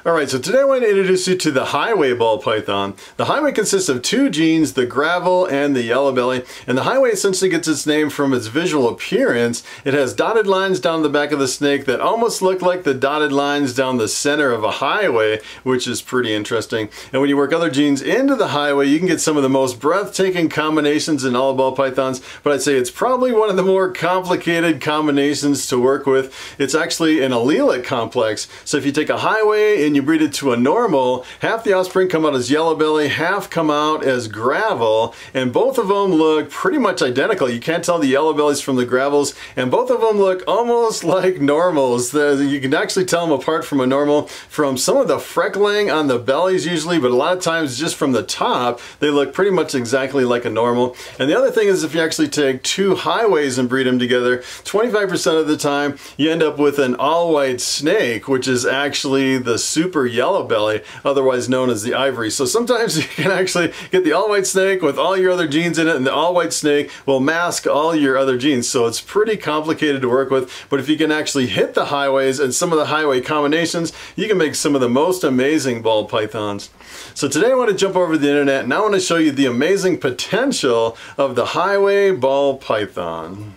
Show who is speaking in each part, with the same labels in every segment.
Speaker 1: Alright, so today I want to introduce you to the highway ball python. The highway consists of two genes, the gravel and the yellow belly, and the highway essentially gets its name from its visual appearance. It has dotted lines down the back of the snake that almost look like the dotted lines down the center of a highway, which is pretty interesting. And when you work other genes into the highway, you can get some of the most breathtaking combinations in all ball pythons, but I'd say it's probably one of the more complicated combinations to work with. It's actually an allelic complex, so if you take a highway and you breed it to a normal, half the offspring come out as yellow belly, half come out as gravel, and both of them look pretty much identical. You can't tell the yellow bellies from the gravels, and both of them look almost like normals. You can actually tell them apart from a normal from some of the freckling on the bellies usually, but a lot of times just from the top, they look pretty much exactly like a normal. And the other thing is if you actually take two highways and breed them together, 25% of the time you end up with an all-white snake, which is actually the super yellow belly, otherwise known as the ivory. So sometimes you can actually get the all-white snake with all your other genes in it, and the all-white snake will mask all your other genes. So it's pretty complicated to work with, but if you can actually hit the highways and some of the highway combinations, you can make some of the most amazing ball pythons. So today I want to jump over the internet and I want to show you the amazing potential of the highway ball python.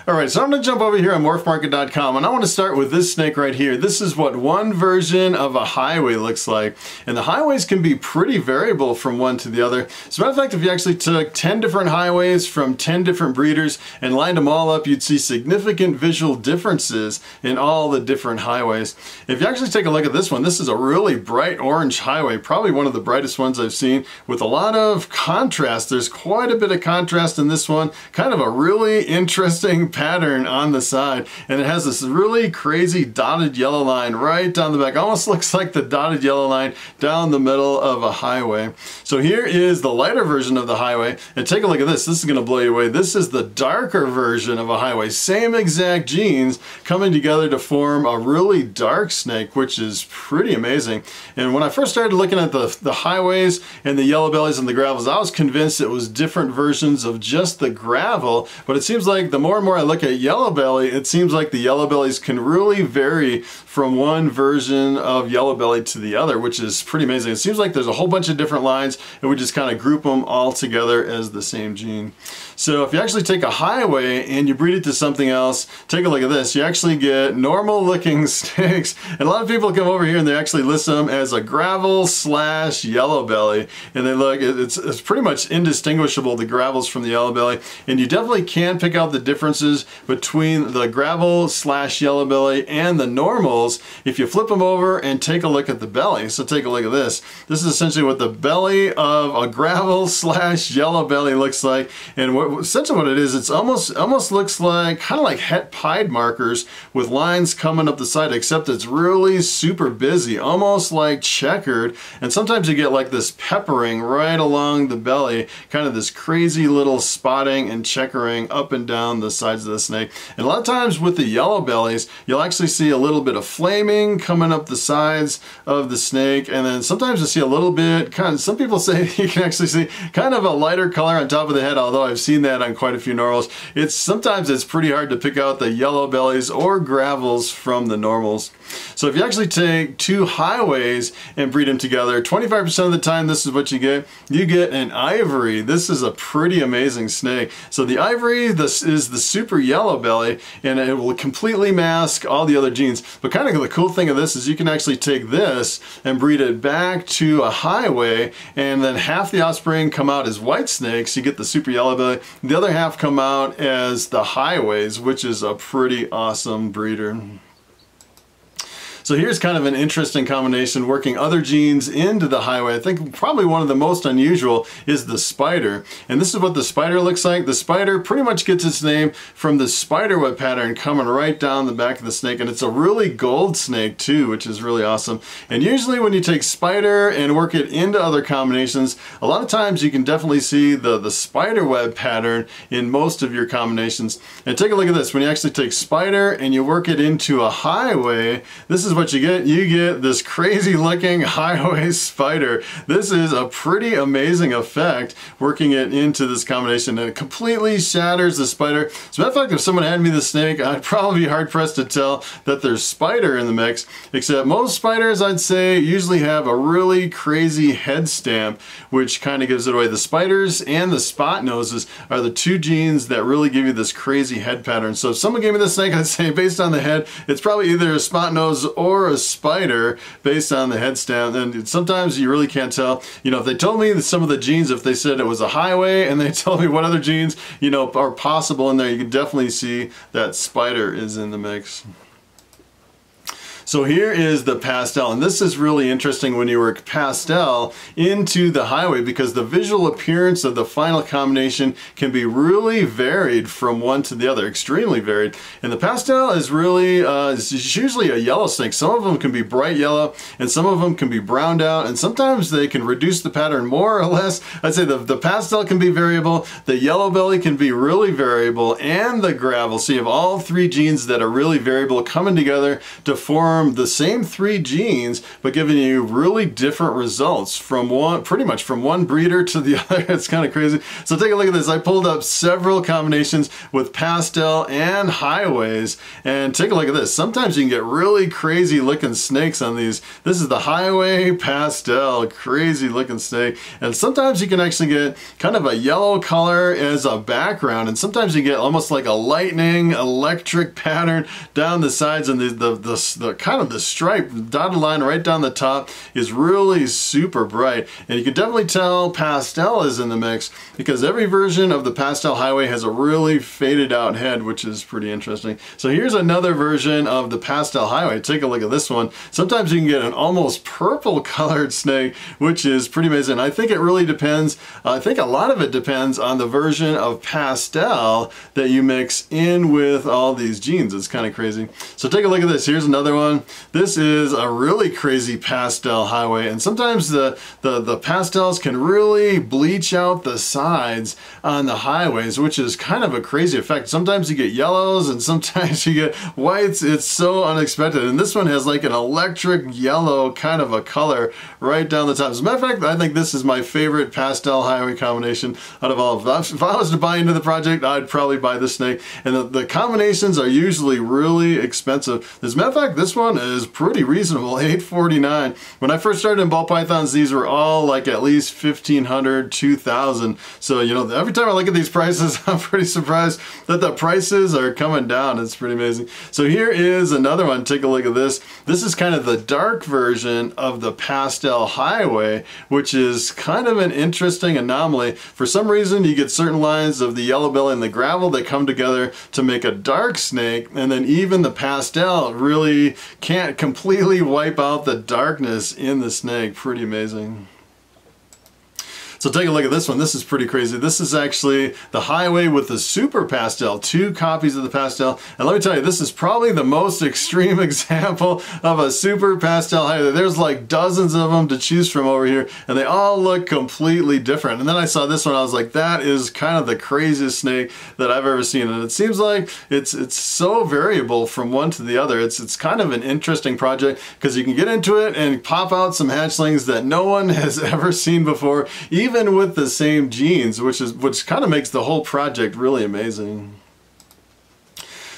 Speaker 1: Alright, so I'm going to jump over here on Morphmarket.com and I want to start with this snake right here. This is what one version of a highway looks like. And the highways can be pretty variable from one to the other. As a matter of fact, if you actually took 10 different highways from 10 different breeders and lined them all up, you'd see significant visual differences in all the different highways. If you actually take a look at this one, this is a really bright orange highway, probably one of the brightest ones I've seen, with a lot of contrast. There's quite a bit of contrast in this one, kind of a really interesting pattern on the side, and it has this really crazy dotted yellow line right down the back. Almost looks like the dotted yellow line down the middle of a highway. So here is the lighter version of the highway, and take a look at this. This is going to blow you away. This is the darker version of a highway. Same exact genes coming together to form a really dark snake, which is pretty amazing. And when I first started looking at the highways and the yellow bellies and the gravels, I was convinced it was different versions of just the gravel, but it seems like the more and more I look at yellow belly, it seems like the yellow bellies can really vary from one version of yellow belly to the other, which is pretty amazing. It seems like there's a whole bunch of different lines and we just kind of group them all together as the same gene. So if you actually take a highway and you breed it to something else, take a look at this. You actually get normal looking snakes, and a lot of people come over here and they actually list them as a gravel slash yellow belly, and they look, it's pretty much indistinguishable, the gravels from the yellow belly, and you definitely can pick out the differences between the gravel slash yellow belly and the normals if you flip them over and take a look at the belly. So take a look at this. This is essentially what the belly of a gravel slash yellow belly looks like, and essentially what it is, it's almost looks like kind of like het pied markers with lines coming up the side, except it's really super busy, almost like checkered, and sometimes you get like this peppering right along the belly, kind of this crazy little spotting and checkering up and down the sides of the snake. And a lot of times with the yellow bellies, you'll actually see a little bit of flaming coming up the sides of the snake, and then sometimes you see a little bit, kind of, some people say you can actually see kind of a lighter color on top of the head, although I've seen that on quite a few normals. Sometimes it's pretty hard to pick out the yellow bellies or gravels from the normals. So if you actually take two highways and breed them together, 25% of the time this is what you get. You get an ivory. This is a pretty amazing snake. So the ivory, this is the super yellow belly, and it will completely mask all the other genes. But kind of the cool thing of this is you can actually take this and breed it back to a highway, and then half the offspring come out as white snakes. You get the super yellow belly. The other half come out as the highways, which is a pretty awesome breeder. So here's kind of an interesting combination, working other genes into the highway. I think probably one of the most unusual is the spider. And this is what the spider looks like. The spider pretty much gets its name from the spider web pattern coming right down the back of the snake. And it's a really gold snake too, which is really awesome. And usually when you take spider and work it into other combinations, a lot of times you can definitely see the spider web pattern in most of your combinations. And take a look at this. When you actually take spider and you work it into a highway, this is is what you get. You get this crazy looking highway spider. This is a pretty amazing effect, working it into this combination, and it completely shatters the spider. As a matter of fact, if someone handed me the snake, I'd probably be hard pressed to tell that there's spider in the mix, except most spiders, I'd say, usually have a really crazy head stamp, which kind of gives it away. The spiders and the spot noses are the two genes that really give you this crazy head pattern. So if someone gave me the snake, I'd say based on the head, it's probably either a spot nose or a spider based on the head stamp. And sometimes you really can't tell. You know, if they told me that some of the genes, if they said it was a highway and they told me what other genes, you know, are possible in there, you can definitely see that spider is in the mix. So here is the pastel, and this is really interesting when you work pastel into the highway, because the visual appearance of the final combination can be really varied from one to the other, extremely varied. And the pastel is really, it's usually a yellow snake. Some of them can be bright yellow, and some of them can be browned out, and sometimes they can reduce the pattern more or less. I'd say the pastel can be variable, the yellow belly can be really variable, and the gravel. So you have all three genes that are really variable coming together to form the same three genes, but giving you really different results from one, pretty much from one breeder to the other. It's kind of crazy. So take a look at this. I pulled up several combinations with pastel and highways, and take a look at this. Sometimes you can get really crazy looking snakes on these. This is the highway pastel, crazy looking snake. And sometimes you can actually get kind of a yellow color as a background, and sometimes you get almost like a lightning electric pattern down the sides, and the kind of the stripe dotted line right down the top is really super bright. And you can definitely tell pastel is in the mix, because every version of the pastel highway has a really faded out head, which is pretty interesting. So here's another version of the pastel highway. Take a look at this one. Sometimes you can get an almost purple colored snake, which is pretty amazing. I think it really depends, I think a lot of it depends on the version of pastel that you mix in with all these genes. It's kind of crazy. So take a look at this. Here's another one. This is a really crazy pastel highway, and sometimes the pastels can really bleach out the sides on the highways, which is kind of a crazy effect. Sometimes you get yellows and sometimes you get whites. It's so unexpected, and this one has like an electric yellow kind of a color right down the top. As a matter of fact, I think this is my favorite pastel highway combination out of all of them. If I was to buy into the project, I'd probably buy this snake, and the combinations are usually really expensive. As a matter of fact, this one is pretty reasonable, $849. When I first started in ball pythons, these were all like at least $1,500, $2,000. So, you know, every time I look at these prices, I'm pretty surprised that the prices are coming down. It's pretty amazing. So here is another one. Take a look at this. This is kind of the dark version of the pastel highway, which is kind of an interesting anomaly. For some reason, you get certain lines of the yellow belly and the gravel that come together to make a dark snake, and then even the pastel really can't completely wipe out the darkness in the snake. Pretty amazing. So take a look at this one. This is pretty crazy. This is actually the highway with the super pastel, 2 copies of the pastel. And let me tell you, this is probably the most extreme example of a super pastel highway. There's like dozens of them to choose from over here, and they all look completely different. And then I saw this one, I was like, that is kind of the craziest snake that I've ever seen. And it seems like it's so variable from one to the other. It's kind of an interesting project, because you can get into it and pop out some hatchlings that no one has ever seen before, even with the same genes, which kind of makes the whole project really amazing.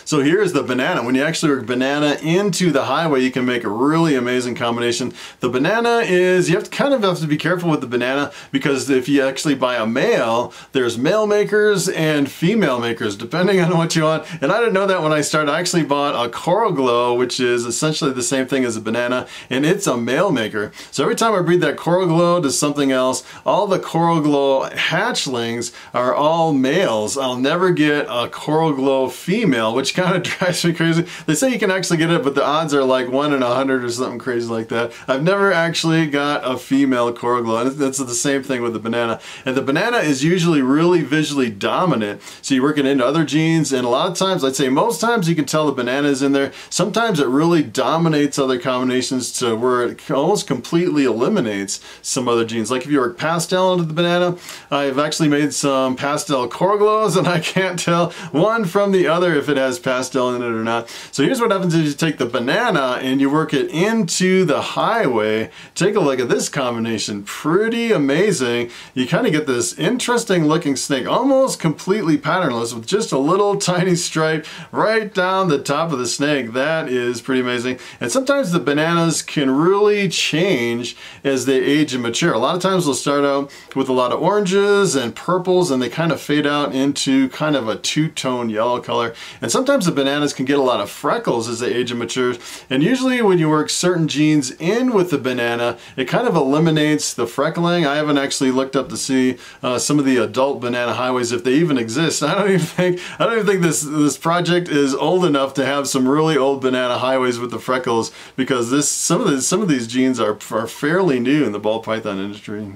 Speaker 1: So here's the banana. When you actually work banana into the highway, you can make a really amazing combination. The banana is, you have to be careful with the banana, because if you actually buy a male, there's male makers and female makers, depending on what you want. And I didn't know that when I started. I actually bought a Coral Glow, which is essentially the same thing as a banana, and it's a male maker. So every time I breed that Coral Glow to something else, all the Coral Glow hatchlings are all males. I'll never get a Coral Glow female, which kind of drives me crazy. They say you can actually get it, but the odds are like 1 in 100 or something crazy like that. I've never actually got a female Coral Glow, and that's the same thing with the banana. And the banana is usually really visually dominant, so you work it into other genes, and a lot of times, I'd say most times, you can tell the banana is in there. Sometimes it really dominates other combinations to where it almost completely eliminates some other genes. Like if you work pastel into the banana, I've actually made some pastel Coral Glows, and I can't tell one from the other if it has pastel in it or not. So here's what happens if you take the banana and you work it into the highway. Take a look at this combination. Pretty amazing. You kind of get this interesting looking snake, almost completely patternless with just a little tiny stripe right down the top of the snake. That is pretty amazing. And sometimes the bananas can really change as they age and mature. A lot of times they'll start out with a lot of oranges and purples, and they kind of fade out into kind of a two-tone yellow color. And sometimes the bananas can get a lot of freckles as they age and mature. And usually when you work certain genes in with the banana, it kind of eliminates the freckling. I haven't actually looked up to see some of the adult banana highways, if they even exist. I don't even think this project is old enough to have some really old banana highways with the freckles, because some of these genes are fairly new in the ball python industry.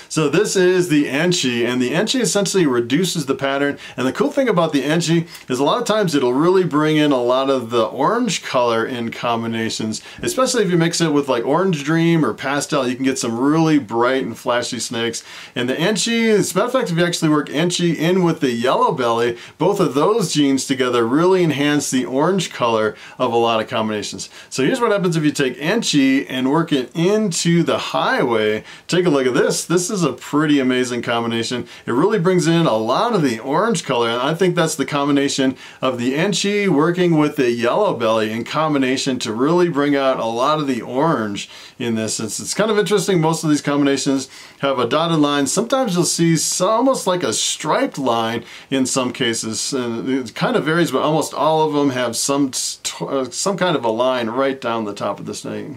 Speaker 1: So this is the Enchi, and the Enchi essentially reduces the pattern. And the cool thing about the Enchi is a lot of times it'll really bring in a lot of the orange color in combinations, especially if you mix it with like Orange Dream or Pastel. You can get some really bright and flashy snakes. And the Enchi, as a matter of fact, if you actually work Enchi in with the yellow belly, both of those genes together really enhance the orange color of a lot of combinations. So here's what happens if you take Enchi and work it into the highway. Take a look at this. This is a pretty amazing combination. It really brings in a lot of the orange color, and I think that's the combination of the Enchi working with the yellow belly in combination to really bring out a lot of the orange in this. It's kind of interesting. Most of these combinations have a dotted line. Sometimes you'll see almost like a striped line in some cases, and it kind of varies, but almost all of them have some kind of a line right down the top of the snake.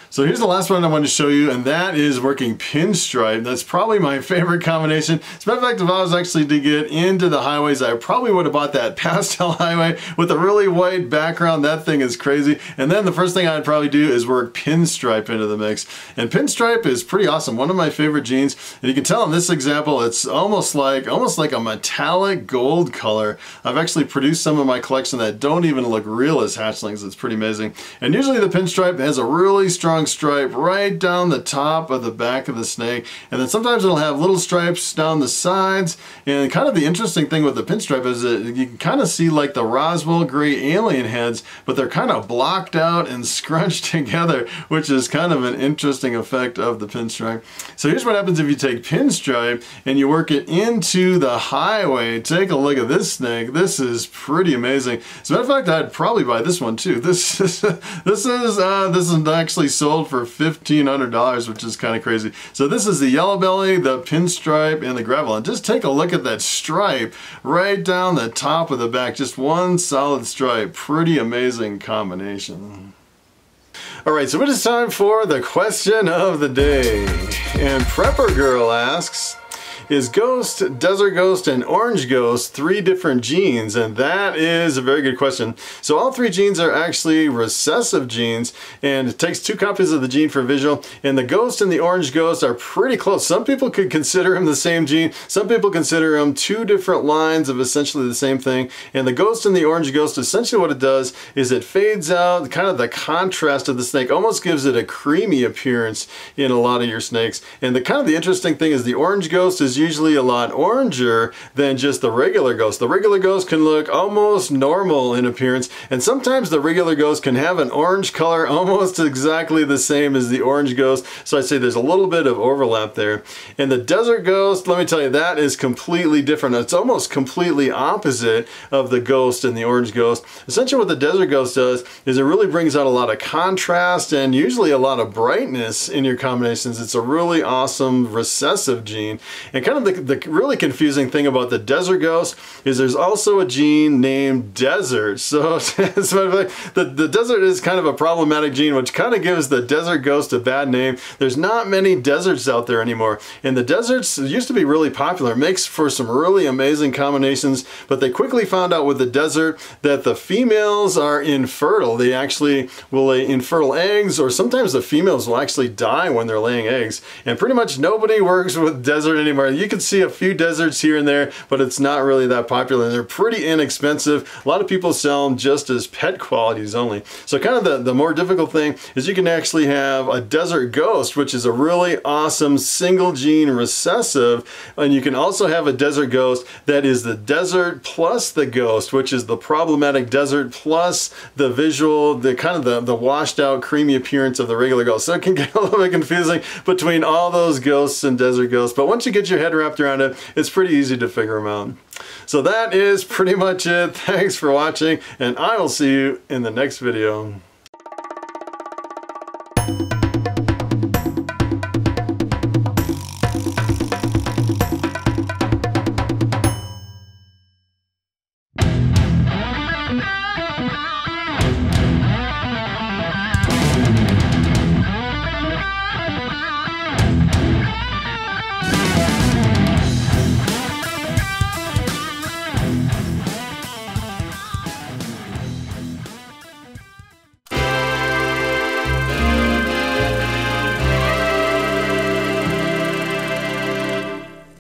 Speaker 1: So here's the last one I wanted to show you, and that is working Pinstripe. That's probably my favorite combination. As a matter of fact, if I was actually to get into the highways, I probably would have bought that pastel highway with a really white background. That thing is crazy. And then the first thing I'd probably do is work Pinstripe into the mix. And Pinstripe is pretty awesome. One of my favorite genes. And you can tell in this example, it's almost like a metallic gold color. I've actually produced some of my collection that don't even look real as hatchlings. It's pretty amazing. And usually the Pinstripe has a really strong stripe right down the top of the back of the snake, and then sometimes it'll have little stripes down the sides. And kind of the interesting thing with the Pinstripe is that you can kind of see like the Roswell gray alien heads, but they're kind of blocked out and scrunched together, which is kind of an interesting effect of the Pinstripe. So here's what happens if you take Pinstripe and you work it into the highway. Take a look at this snake. This is pretty amazing. As a matter of fact, I'd probably buy this one too. This is actually sold for $1,500, which is kind of crazy. So this is the yellow belly, the Pinstripe, and the gravel. And just take a look at that stripe right down the top of the back. Just one solid stripe. Pretty amazing combination. Alright, so it is time for the question of the day. And Prepper Girl asks, is Ghost, Desert Ghost, and Orange Ghost 3 different genes? And that is a very good question. So all 3 genes are actually recessive genes, and it takes 2 copies of the gene for visual. And the Ghost and the Orange Ghost are pretty close. Some people could consider them the same gene. Some people consider them 2 different lines of essentially the same thing. And the Ghost and the Orange Ghost, essentially what it does is it fades out kind of the contrast of the snake, almost gives it a creamy appearance in a lot of your snakes. And the interesting thing is the Orange Ghost is usually a lot oranger than just the regular ghost. The regular ghost can look almost normal in appearance, and sometimes the regular ghost can have an orange color almost exactly the same as the orange ghost. So I'd say there's a little bit of overlap there. And the desert ghost, let me tell you, that is completely different. It's almost completely opposite of the ghost and the orange ghost. Essentially what the desert ghost does is it really brings out a lot of contrast and usually a lot of brightness in your combinations. It's a really awesome recessive gene. And kind of the really confusing thing about the desert ghost is there's also a gene named desert. So as a matter of fact, the desert is kind of a problematic gene, which kind of gives the desert ghost a bad name. There's not many deserts out there anymore. And the deserts used to be really popular. It makes for some really amazing combinations, but they quickly found out with the desert that the females are infertile. They actually will lay infertile eggs, or sometimes the females will actually die when they're laying eggs. And pretty much nobody works with desert anymore. you can see a few deserts here and there, but it's not really that popular. They're pretty inexpensive. A lot of people sell them just as pet qualities only. So kind of the more difficult thing is you can actually have a desert ghost, which is a really awesome single gene recessive, and you can also have a desert ghost that is the desert plus the ghost, which is the problematic desert plus the visual, the kind of the washed out creamy appearance of the regular ghost. So it can get a little bit confusing between all those ghosts and desert ghosts, but once you get your head wrapped around it, it's pretty easy to figure them out. So that is pretty much it. Thanks for watching, and I will see you in the next video.